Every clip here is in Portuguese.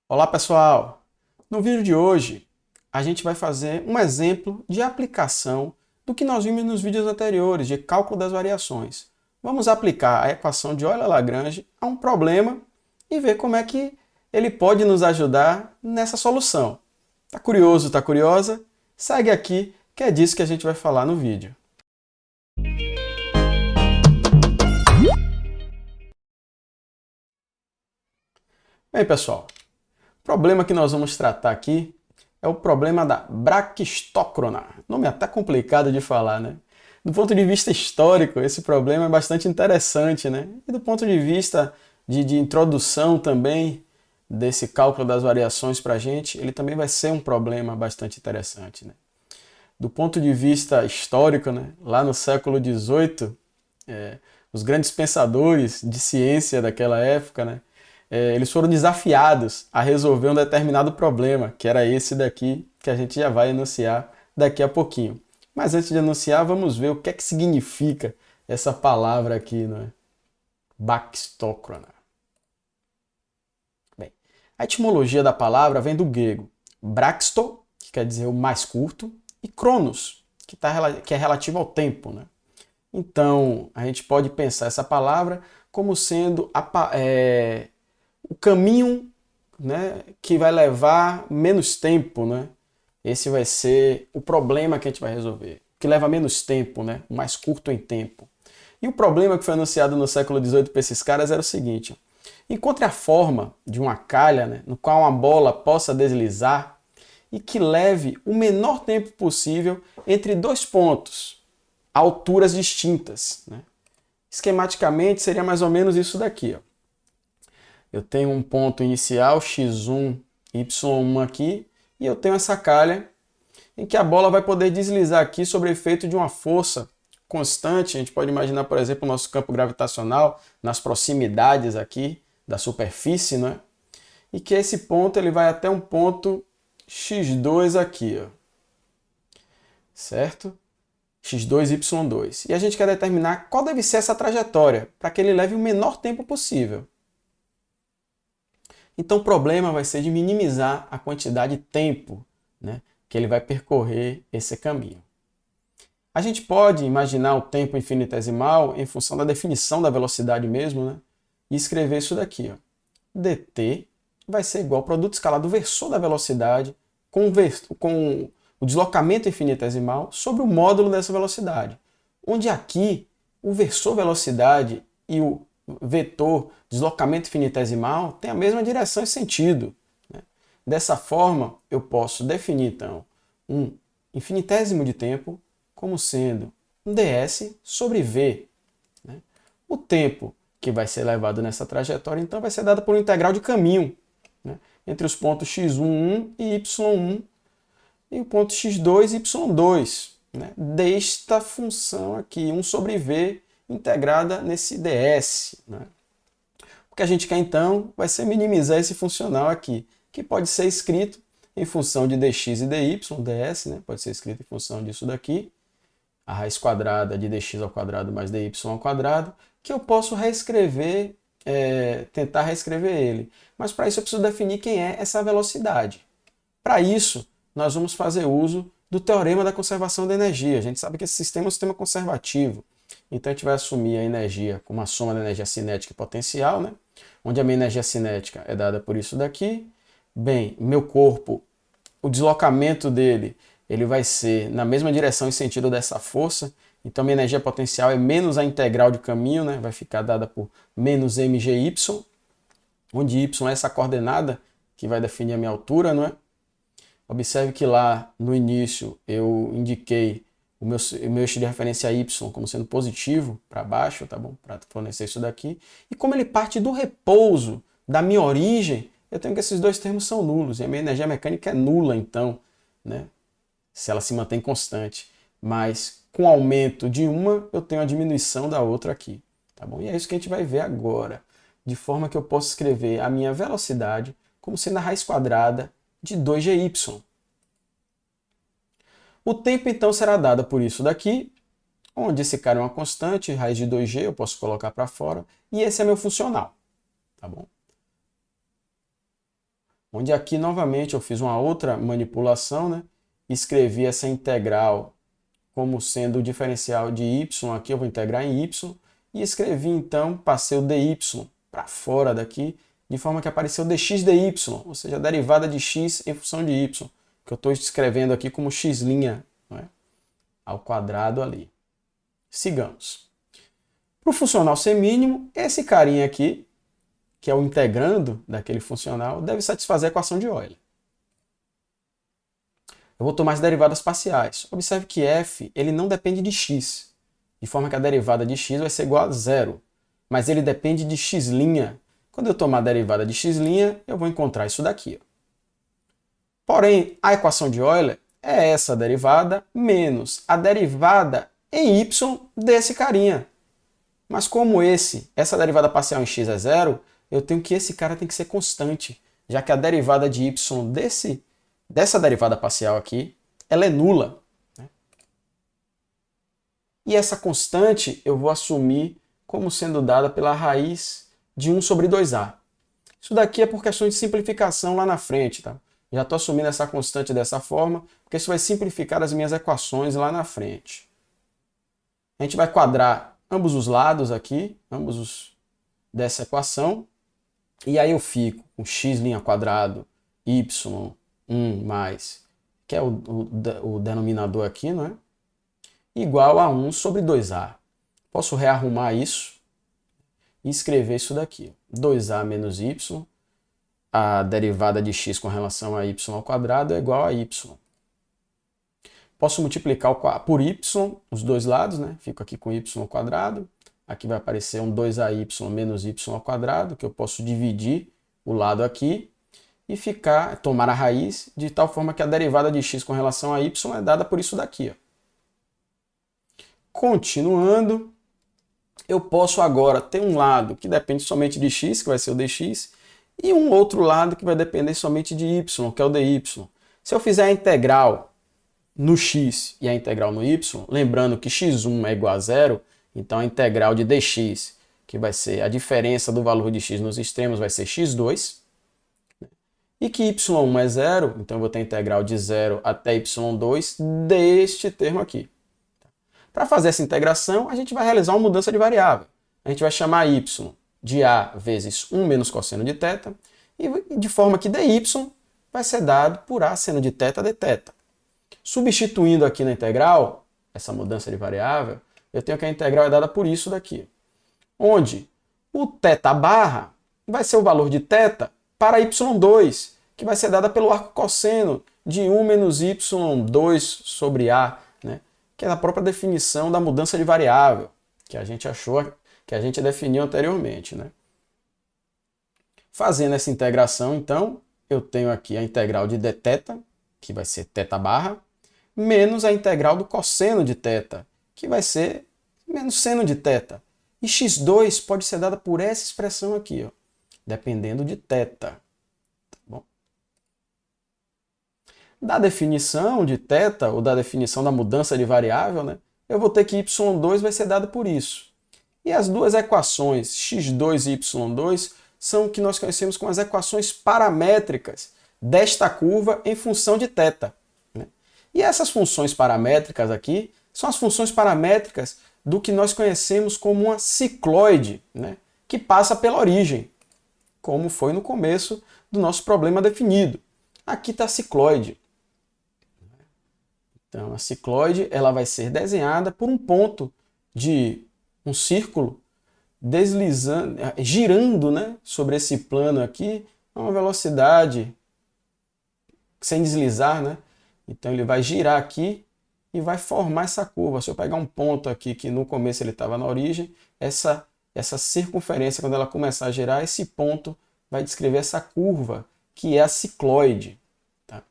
Olá pessoal! No vídeo de hoje a gente vai fazer um exemplo de aplicação do que nós vimos nos vídeos anteriores de cálculo das variações. Vamos aplicar a equação de Euler-Lagrange a um problema e ver como é que ele pode nos ajudar nessa solução. Tá curioso, tá curiosa? Segue aqui que é disso que a gente vai falar no vídeo. Bem pessoal, o problema que nós vamos tratar aqui é o problema da braquistócrona. Nome até complicado de falar, né? Do ponto de vista histórico, esse problema é bastante interessante, né? E do ponto de vista de introdução também desse cálculo das variações para a gente, ele também vai ser um problema bastante interessante, né? Do ponto de vista histórico, né? Lá no século XVIII, os grandes pensadores de ciência daquela época, né? Eles foram desafiados a resolver um determinado problema, que era esse daqui, que a gente já vai enunciar daqui a pouquinho. Mas antes de anunciar, vamos ver o que é que significa essa palavra aqui, não é? Braquistócrona. Bem, a etimologia da palavra vem do grego braxto, que quer dizer o mais curto, e cronos, que é relativo ao tempo, né? Então, a gente pode pensar essa palavra como sendo o caminho, né, que vai levar menos tempo, né? Esse vai ser o problema que a gente vai resolver, que leva menos tempo, né? O mais curto em tempo. E o problema que foi anunciado no século XVIII para esses caras era o seguinte: ó, encontre a forma de uma calha, né, no qual uma bola possa deslizar e que leve o menor tempo possível entre dois pontos, a alturas distintas, né? Esquematicamente seria mais ou menos isso daqui, ó. Eu tenho um ponto inicial, x1, y1 aqui, e eu tenho essa calha em que a bola vai poder deslizar aqui sob o efeito de uma força constante. A gente pode imaginar, por exemplo, o nosso campo gravitacional nas proximidades aqui da superfície, né? E que esse ponto ele vai até um ponto x2 aqui, ó. Certo? x2, y2. E a gente quer determinar qual deve ser essa trajetória para que ele leve o menor tempo possível. Então o problema vai ser de minimizar a quantidade de tempo, né, que ele vai percorrer esse caminho. A gente pode imaginar o tempo infinitesimal em função da definição da velocidade mesmo, né, e escrever isso daqui, ó. dt vai ser igual ao produto escalar do versor da velocidade com o deslocamento infinitesimal sobre o módulo dessa velocidade, onde aqui o versor velocidade e o vetor deslocamento infinitesimal têm a mesma direção e sentido, né? Dessa forma, eu posso definir, então, um infinitésimo de tempo como sendo um ds sobre v, né? O tempo que vai ser levado nessa trajetória, então, vai ser dado por um integral de caminho, né, entre os pontos x1 e y1 e o ponto x2 e y2, né, desta função aqui, 1 sobre v integrada nesse ds. Né. O que a gente quer então vai ser minimizar esse funcional aqui, que pode ser escrito em função de dx e dy, ds, né, pode ser escrito em função disso daqui, a raiz quadrada de dx ao quadrado mais dy ao quadrado, que eu posso reescrever, tentar reescrever ele. Mas para isso eu preciso definir quem é essa velocidade. Para isso, nós vamos fazer uso do teorema da conservação da energia. A gente sabe que esse sistema é um sistema conservativo. Então a gente vai assumir a energia como a soma da energia cinética e potencial, né? Onde a minha energia cinética é dada por isso daqui. Bem, meu corpo, o deslocamento dele, ele vai ser na mesma direção e sentido dessa força. Então minha energia potencial é menos a integral de caminho, né? Vai ficar dada por menos mgy, onde y é essa coordenada que vai definir a minha altura, não é? Observe que lá no início eu indiquei o meu eixo de referência y como sendo positivo para baixo, tá bom? Para fornecer isso daqui. E como ele parte do repouso, da minha origem, eu tenho que esses dois termos são nulos. E a minha energia mecânica é nula, então, né? Se ela se mantém constante. Mas com o aumento de uma, eu tenho a diminuição da outra aqui. Tá bom? E é isso que a gente vai ver agora. De forma que eu posso escrever a minha velocidade como sendo a raiz quadrada de 2gy. O tempo então será dado por isso daqui, onde esse cara é uma constante, raiz de 2g eu posso colocar para fora, e esse é meu funcional, tá bom? onde aqui novamente eu fiz uma outra manipulação, né? Escrevi essa integral como sendo o diferencial de y, aqui eu vou integrar em y, e escrevi então, passei o dy para fora daqui, de forma que apareceu dx dy, ou seja, a derivada de x em função de y, que eu estou escrevendo aqui como x', não é? Ao quadrado ali. Sigamos. Para o funcional ser mínimo, esse carinha aqui, que é o integrando daquele funcional, deve satisfazer a equação de Euler. Eu vou tomar as derivadas parciais. Observe que f ele não depende de x, de forma que a derivada de x vai ser igual a zero, mas ele depende de x'. Quando eu tomar a derivada de x', eu vou encontrar isso daqui. Porém, a equação de Euler é essa derivada menos a derivada em y desse carinha. Mas como essa derivada parcial em x é zero, eu tenho que esse cara tem que ser constante, já que a derivada de y dessa derivada parcial aqui, ela é nula, né? E essa constante eu vou assumir como sendo dada pela raiz de 1 sobre 2a. Isso daqui é por questão de simplificação lá na frente, tá? Já estou assumindo essa constante dessa forma, porque isso vai simplificar as minhas equações lá na frente. A gente vai quadrar ambos os lados aqui, dessa equação, e aí eu fico com x' y 1 mais, que é o denominador aqui, não é? Igual a 1 sobre 2a. Posso rearrumar isso e escrever isso daqui. 2a menos y, a derivada de x com relação a y ao quadrado é igual a y. Posso multiplicar por y os dois lados, né? Fico aqui com y ao quadrado. Aqui vai aparecer um 2ay menos y ao quadrado, que eu posso dividir o lado aqui e tomar a raiz de tal forma que a derivada de x com relação a y é dada por isso daqui. Ó. Continuando, eu posso agora ter um lado que depende somente de x, que vai ser o dx, e um outro lado que vai depender somente de y, que é o dy. Se eu fizer a integral no x e a integral no y, lembrando que x1 é igual a zero, então a integral de dx, que vai ser a diferença do valor de x nos extremos, vai ser x2, e que y1 é zero, então eu vou ter a integral de 0 até y2 deste termo aqui. Para fazer essa integração, a gente vai realizar uma mudança de variável. A gente vai chamar y de a vezes 1 menos cosseno de θ, e de forma que dy vai ser dado por a seno de θ dθ. Substituindo aqui na integral, essa mudança de variável, eu tenho que a integral é dada por isso daqui, onde o θ barra vai ser o valor de θ para y2, que vai ser dada pelo arco cosseno de 1 menos y2 sobre a, né? Que é a própria definição da mudança de variável, que a gente que a gente definiu anteriormente, né? Fazendo essa integração, então, eu tenho aqui a integral de dθ, que vai ser θ barra, menos a integral do cosseno de θ, que vai ser menos seno de θ. E x2 pode ser dada por essa expressão aqui, ó, dependendo de θ. Tá bom? Da definição de θ, ou da definição da mudança de variável, né, eu vou ter que y2 vai ser dado por isso. E as duas equações, x2 e y2, são o que nós conhecemos como as equações paramétricas desta curva em função de θ. Né? E essas funções paramétricas aqui são as funções paramétricas do que nós conhecemos como uma cicloide, né, que passa pela origem, como foi no começo do nosso problema definido. Aqui está a cicloide. Então, a cicloide ela vai ser desenhada por um ponto de um círculo deslizando, girando, né, sobre esse plano aqui a uma velocidade sem deslizar, né? Então ele vai girar aqui e vai formar essa curva. Se eu pegar um ponto aqui que no começo ele estava na origem, essa circunferência, quando ela começar a girar, esse ponto vai descrever essa curva, que é a cicloide. Tá?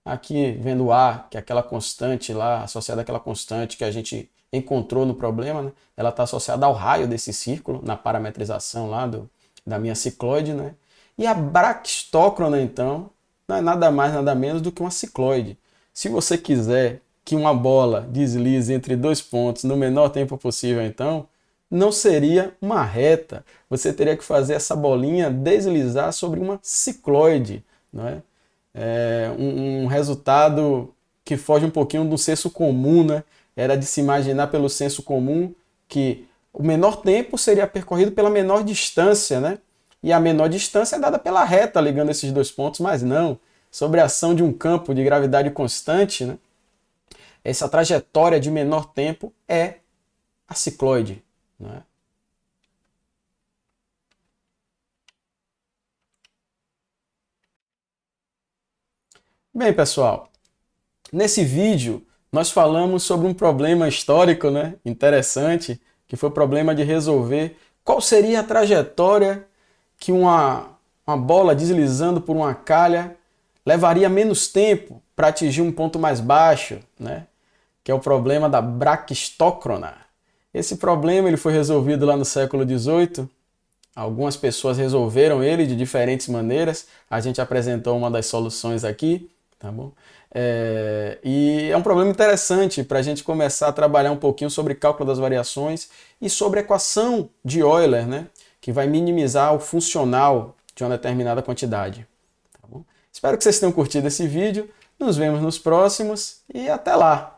Aqui, vendo A, que é aquela constante lá, associada àquela constante que a gente encontrou no problema, né? Ela está associada ao raio desse círculo, na parametrização lá da minha cicloide. Né? E a braquistócrona, então, não é nada mais, nada menos do que uma cicloide. Se você quiser que uma bola deslize entre dois pontos no menor tempo possível, então, não seria uma reta. Você teria que fazer essa bolinha deslizar sobre uma cicloide, não é? Um resultado que foge um pouquinho do senso comum, né? Era de se imaginar pelo senso comum que o menor tempo seria percorrido pela menor distância, né? E a menor distância é dada pela reta ligando esses dois pontos, mas não. Sobre a ação de um campo de gravidade constante, né? Essa trajetória de menor tempo é a cicloide, né? Bem, pessoal, nesse vídeo nós falamos sobre um problema histórico, né, interessante, que foi o problema de resolver qual seria a trajetória que uma bola deslizando por uma calha levaria menos tempo para atingir um ponto mais baixo, né, que é o problema da braquistócrona. Esse problema ele foi resolvido lá no século XVIII. Algumas pessoas resolveram ele de diferentes maneiras. A gente apresentou uma das soluções aqui, tá bom? E é um problema interessante para a gente começar a trabalhar um pouquinho sobre cálculo das variações e sobre a equação de Euler, né? Que vai minimizar o funcional de uma determinada quantidade. Tá bom? Espero que vocês tenham curtido esse vídeo. Nos vemos nos próximos e até lá!